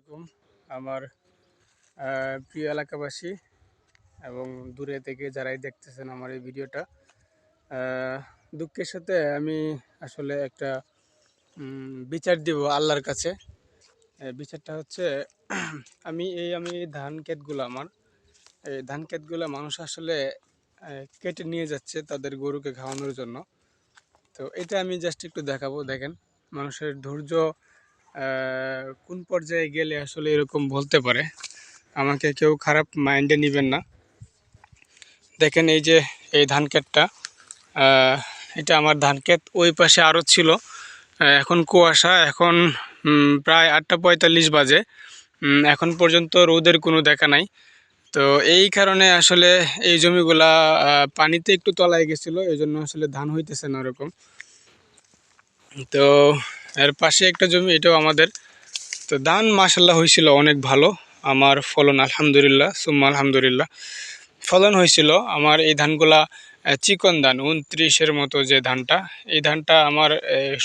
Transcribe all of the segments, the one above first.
আলাইকুম আমার প্রিয় এলাকাবাসী এবং দূরে থেকে যারাই দেখতেছেন আমার এই ভিডিওটা। দুঃখের সাথে আমি আসলে একটা বিচার দিব আল্লাহর কাছে। বিচারটা হচ্ছে আমি ধান ক্ষেতগুলো এই ধান ক্ষেতগুলো মানুষ আসলে কেটে নিয়ে যাচ্ছে তাদের গরুকে খাওয়ানোর জন্য। তো এটা আমি জাস্ট একটু দেখাবো। দেখেন মানুষের ধৈর্য কোন পর্যায়ে গেলে আসলে এরকম বলতে পারে। আমাকে কেউ খারাপ মাইন্ডে নেবেন না। দেখেন এই যে এই ধান ক্ষেতটা, এটা আমার ধান ক্ষেত। ওই পাশে আরও ছিল। এখন কুয়াশা, এখন প্রায় 8:45 বাজে। এখন পর্যন্ত রোদের কোনো দেখা নাই। তো এই কারণে আসলে এই জমিগুলা পানিতে একটু তলায় গেছিলো, এই জন্য আসলে ধান হইতেছে না ওরকম। তো এর পাশে একটা জমি, এটাও আমাদের। তো ধান মাশাল্লাহ হয়েছিল অনেক ভালো। আমার ফলন আলহামদুলিল্লাহ সুম্মা আলহামদুলিল্লাহ ফলন হয়েছিল। আমার এই ধানগুলা চিকন ধান, 29-এর মতো যে ধানটা, এই ধানটা আমার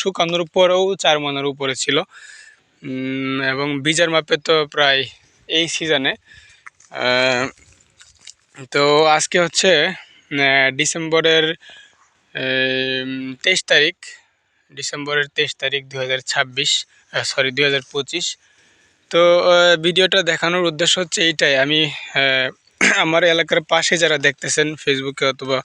শুকানোর পরেও 4 মনের উপরে ছিল। এবং বীজের মাপে তো প্রায় এই সিজনে। তো আজকে হচ্ছে ডিসেম্বরের 23 তারিখ, ডিসেম্বরের 23 তারিখ 2025। তো ভিডিওটা দেখানোর উদ্দেশ্য হচ্ছে এইটাই। আমি আমার এলাকার পাশে যারা দেখতেছেন ফেসবুকে অথবা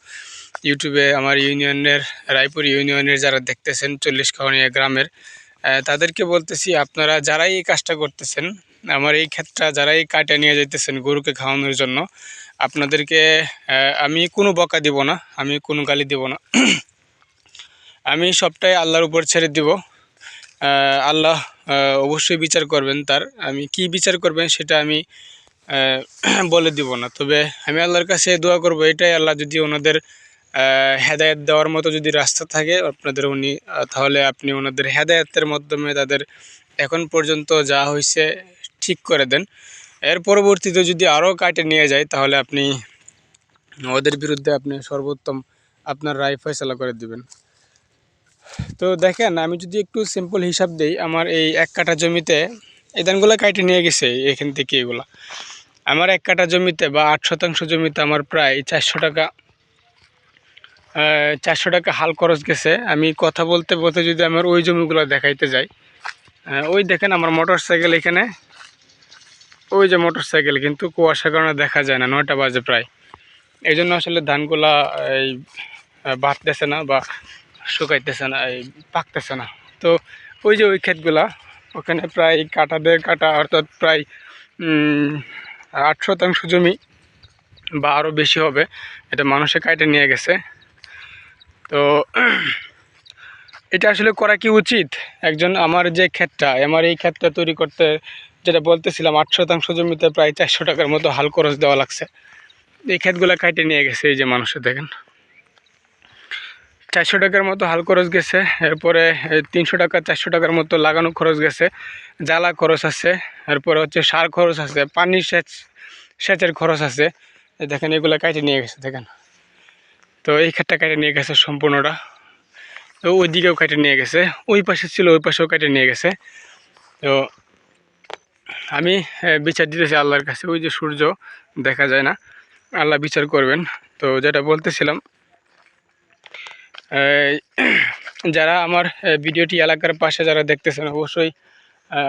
ইউটিউবে, আমার ইউনিয়নের, রায়পুর ইউনিয়নের যারা দেখতেছেন 40 খাওয়ানিয়া গ্রামের, তাদেরকে বলতেছি, আপনারা যারাই এই কাজটা করতেছেন, আমার এই ক্ষেতটা যারাই কাটে নিয়ে যাইতেছেন গরুকে খাওয়ানোর জন্য, আপনাদেরকে আমি কোনো বকা দিব না, আমি কোনো গালি দিব না। আমি সবটাই আল্লাহর উপর ছেড়ে দিব। আল্লাহ অবশ্যই বিচার করবেন। তার আমি কি বিচার করবেন সেটা আমি বলে দিব না। তবে আমি আল্লাহর কাছে দোয়া করব এটাই, আল্লাহ যদি ওনাদের হেদায়েত দেওয়ার মতো যদি রাস্তা থাকে আপনাদের তাহলে আপনি ওনাদের হেদায়েতের মাধ্যমে তাদের এখন পর্যন্ত যা হয়েছে ঠিক করে দেন। এর পরবর্তীতে যদি আরও কাটে নিয়ে যায় তাহলে আপনি ওদের বিরুদ্ধে আপনি সর্বোত্তম আপনার রায় ফয়সালা করে দিবেন। তো দেখেন, আমি যদি একটু সিম্পল হিসাব দিই, আমার এই 1 কাঠা জমিতে এই ধানগুলো কাটে নিয়ে গেছে এখান থেকে। এগুলো আমার 1 কাঠা জমিতে বা 8 শতাংশ জমিতে আমার প্রায় 400 টাকা, 400 টাকা হাল খরচ গেছে। আমি কথা বলতে বলতে যদি আমার ওই জমিগুলো দেখাইতে যাই, ওই দেখেন আমার মোটর সাইকেল এখানে, ওই যে মোটর সাইকেল, কিন্তু কুয়াশার কারণে দেখা যায় না, 9টা বাজে প্রায়। এই জন্য আসলে ধানগুলা এই বাড়তেছে না বা শুকাইতেছে না, এই পাকতেছে না। তো ওই যে ওই ক্ষেতগুলা, ওখানে প্রায় কাটা 1.5 কাঠা, অর্থাৎ প্রায় 8 শতাংশ জমি বা আরও বেশি হবে, এটা মানুষে কাটে নিয়ে গেছে। তো এটা আসলে করা কি উচিত? একজন, আমার যে ক্ষেতটা, আমার এই ক্ষেতটা তৈরি করতে, যেটা বলতেছিলাম, 8 শতাংশ জমিতে প্রায় 400 টাকার মতো হাল খরচ দেওয়া লাগছে। এই ক্ষেতগুলো কাটে নিয়ে গেছে এই যে মানুষে, দেখেন 400 টাকার মতো হাল খরচ গেছে। এরপরে 300 টাকা 400 টাকার মতো লাগানো খরচ গেছে, জ্বালা খরচ আছে, এরপরে হচ্ছে সার খরচ আছে, পানি সেচের খরচ আছে। দেখেন এগুলো কাটে নিয়ে গেছে, দেখেন। তো এই ক্ষেতটা কেটে নিয়ে গেছে সম্পূর্ণটা। তো ওই দিকেও কেটে নিয়ে গেছে, ওই পাশে ছিল ওই পাশেও কেটে নিয়ে গেছে। তো আমি বিচার দিতেছি আল্লাহর কাছে। ওই যে সূর্য দেখা যায় না, আল্লাহ বিচার করবেন। তো যেটা বলতেছিলাম, যারা আমার ভিডিওটি এলাকার পাশে যারা দেখতেছেন, অবশ্যই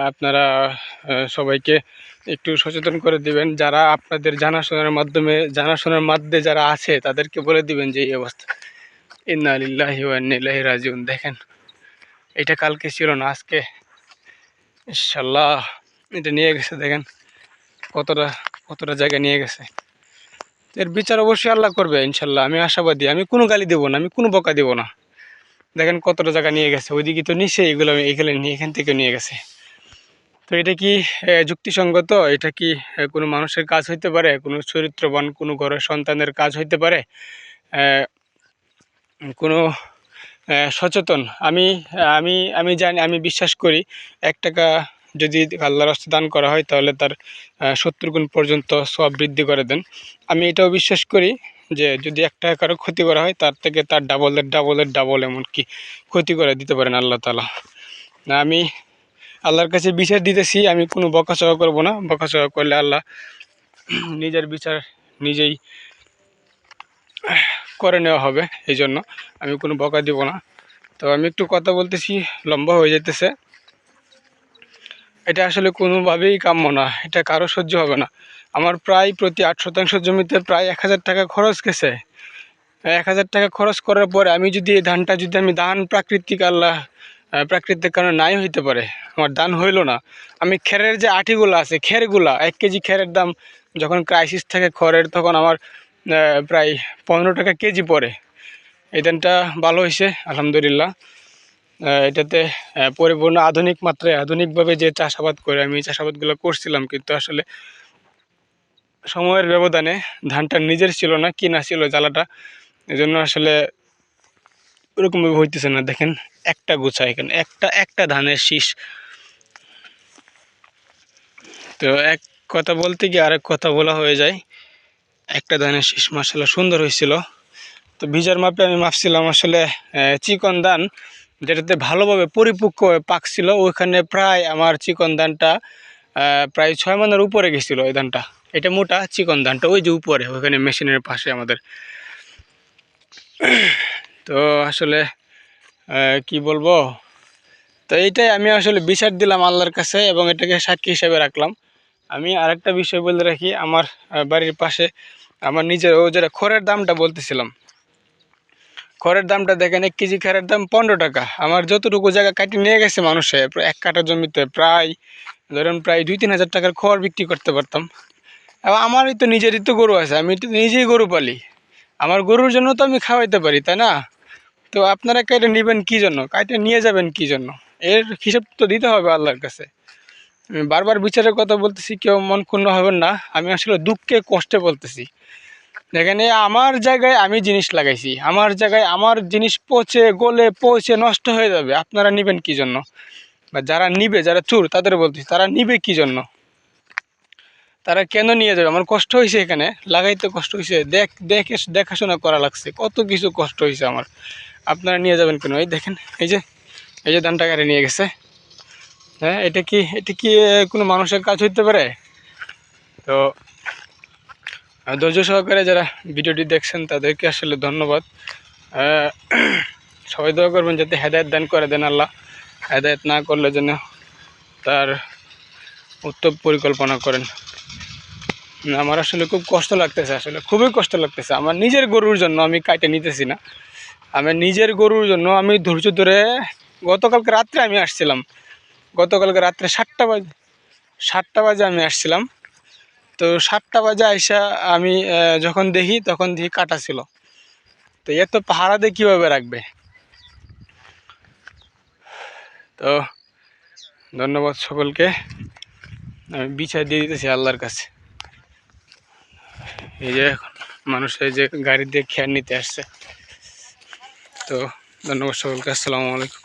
আপনারা সবাইকে একটু সচেতন করে দিবেন। যারা আপনাদের জানাশোনার মধ্যে যারা আছে তাদেরকে বলে দিবেন যে এই অবস্থা। ইন্না লিল্লাহি ওয়া ইন্না ইলাইহি রাজিউন। দেখেন এটা কালকে ছিল না, আজকে ইনশাল্লাহ এটা নিয়ে গেছে। দেখেন কতটা জায়গা নিয়ে গেছে। এর বিচার অবশ্যই আল্লাহ করবে ইনশাল্লাহ, আমি আশাবাদী। আমি কোনো গালি দেবো না, আমি কোনো বকা দেবো না। দেখেন কতটা জায়গা নিয়ে গেছে, ওইদিকে তো নিচে এগুলো এখান থেকে নিয়ে গেছে। তো এটা কি যুক্তিসঙ্গত? এটা কি কোনো মানুষের কাজ হইতে পারে? কোনো চরিত্রবান কোনো ঘরের সন্তানের কাজ হইতে পারে? কোনো সচেতন, আমি আমি আমি জানি, আমি বিশ্বাস করি 1 টাকা যদি আল্লাহর রাস্তায় দান করা হয় তাহলে তার 70 গুণ পর্যন্ত সওয়াব বৃদ্ধি করে দেন। আমি এটাও বিশ্বাস করি যে যদি 1 টাকা কারো ক্ষতি করা হয় তার থেকে তার ডাবল এমনকি ক্ষতি করে দিতে পারেন আল্লাহ তাআলা। আমি আল্লাহর কাছে বিচার দিতেছি, আমি কোনো বকাঝকা করব না। বকাঝকা করলে আল্লাহ নিজের বিচার নিজেই করে নেওয়া হবে, এই জন্য আমি কোনো বকা দিব না। তো আমি একটু কথা বলতেছি, লম্বা হয়ে যেতেছে। এটা আসলে কোনোভাবেই কাম্য না, এটা কারো সহ্য হবে না। আমার প্রায় প্রতি 8 শতাংশ জমিতে প্রায় 1000 টাকা খরচ গেছে। 1000 টাকা খরচ করার পরে আমি যদি এই ধানটা যদি আমি ধান প্রাকৃতিক কারণে নাই হইতে পারে, আমার ধান হইল না। আমি খেরের যে আটিগুলো আছে, খেরগুলা 1 কেজি খেরের দাম যখন ক্রাইসিস থাকে খড়ের, তখন আমার প্রায় 15 টাকা কেজি পড়ে। এই ধানটা ভালো হয়েছে আলহামদুলিল্লাহ। এটাতে পরিপূর্ণ আধুনিক মাত্রায় আধুনিকভাবে যে চাষাবাদ করে আমি চাষাবাদগুলো করছিলাম, কিন্তু আসলে সময়ের ব্যবধানে ধানটা নিজের ছিল না, কিনা ছিল জ্বালাটা, এই জন্য আসলে ওরকমভাবে হইতেছে না। দেখেন একটা গোছা, এখানে একটা ধানের শীষ। তো এক কথা বলতে গিয়ে আরেক কথা বলা হয়ে যায়। একটা ধানের শীষ মাশাআল্লাহ সুন্দর হয়েছিল। তো বীজের মাপে আমি মাপছিলাম আসলে চিকন ধান যেটাতে ভালোভাবে পরিপক্কভাবে পাকছিল, ওইখানে প্রায় আমার চিকন ধানটা প্রায় 6 মণের উপরে গেছিলো ওই ধানটা। এটা মোটা চিকন ধানটা ওই যে উপরে ওইখানে মেশিনের পাশে আমাদের। তো আসলে কি বলবো, তো এইটাই আমি আসলে বিচার দিলাম আল্লাহর কাছে এবং এটাকে সাক্ষী হিসেবে রাখলাম। আমি আরেকটা বিষয় বলে রাখি, আমার বাড়ির পাশে আমার নিজের ও যেটা খড়ের দামটা বলতেছিলাম, খড়ের দামটা দেখেন 1 কেজি খড়ের দাম 15 টাকা। আমার যতটুকু জায়গা কাটি নিয়ে গেছে মানুষে, 1 কাঠা জমিতে প্রায় ধরেন প্রায় 2-3 হাজার টাকার খড় বিক্রি করতে পারতাম। এবং আমারই তো নিজেরই তো গরু আছে, আমি তো নিজেই গরু পালি, আমার গরুর জন্য তো আমি খাওয়াইতে পারি, তাই না? তো আপনারা কেটে নেবেন কী জন্য, কাটে নিয়ে যাবেন কী জন্য? এর হিসাব তো দিতে হবে আল্লাহর কাছে। আমি বারবার বিচারের কথা বলতেছি, কেউ মন ক্ষুণ্ণ হবেন না, আমি আসলে দুঃখে কষ্টে বলতেছি। দেখেন আমার জায়গায় আমি জিনিস লাগাইছি, আমার জায়গায় আমার জিনিস পচে গলে পচে নষ্ট হয়ে যাবে, আপনারা নেবেন কী জন্য? বা যারা নিবে, যারা চোর তাদের বলতেছি, তারা নিবে কী জন্য? তারা কেন নিয়ে যাবে? আমার কষ্ট হয়েছে, এখানে লাগাইতে কষ্ট হয়েছে, দেখাশোনা করা লাগছে, কত কিছু কষ্ট হয়েছে আমার। আপনারা নিয়ে যাবেন কেন? এই দেখেন, এই যে ধানটা গাড়ি নিয়ে গেছে। হ্যাঁ, এটা কি কোনো মানুষের কাজ হইতে পারে? তো ধৈর্য সহকারে যারা ভিডিওটি দেখছেন তাদেরকে আসলে ধন্যবাদ। সবাই দোয়া করবেন যাতে হেদায়েত দান করে দেন আল্লাহ। হেদায়েত না করলে যেন তার উত্তম পরিকল্পনা করেন। আমার আসলে খুব কষ্ট লাগতেছে, আসলে খুবই কষ্ট লাগতেছে। আমার নিজের গরুর জন্য আমি কাইটে নিতেছি না, আমার নিজের গরুর জন্য আমি ধৈর্য ধরে গতকালকে রাত্রে আমি আসছিলাম। গতকালকে রাত্রে 7টা বাজে আমি আসছিলাম। তো 7টা বাজে আইসা আমি যখন দেখি তখন দেখি কাটা ছিল। তো এত পাহারা দিয়ে কীভাবে রাখবে? তো ধন্যবাদ সকলকে, আমি বিচার দিয়ে দিতেছি আল্লাহর কাছে। এই যে এখন মানুষ এই যে গাড়ি দিয়ে খেয়ার নিতে আসছে। তো ধন্যবাদ সকলকে, আসসালামু আলাইকুম।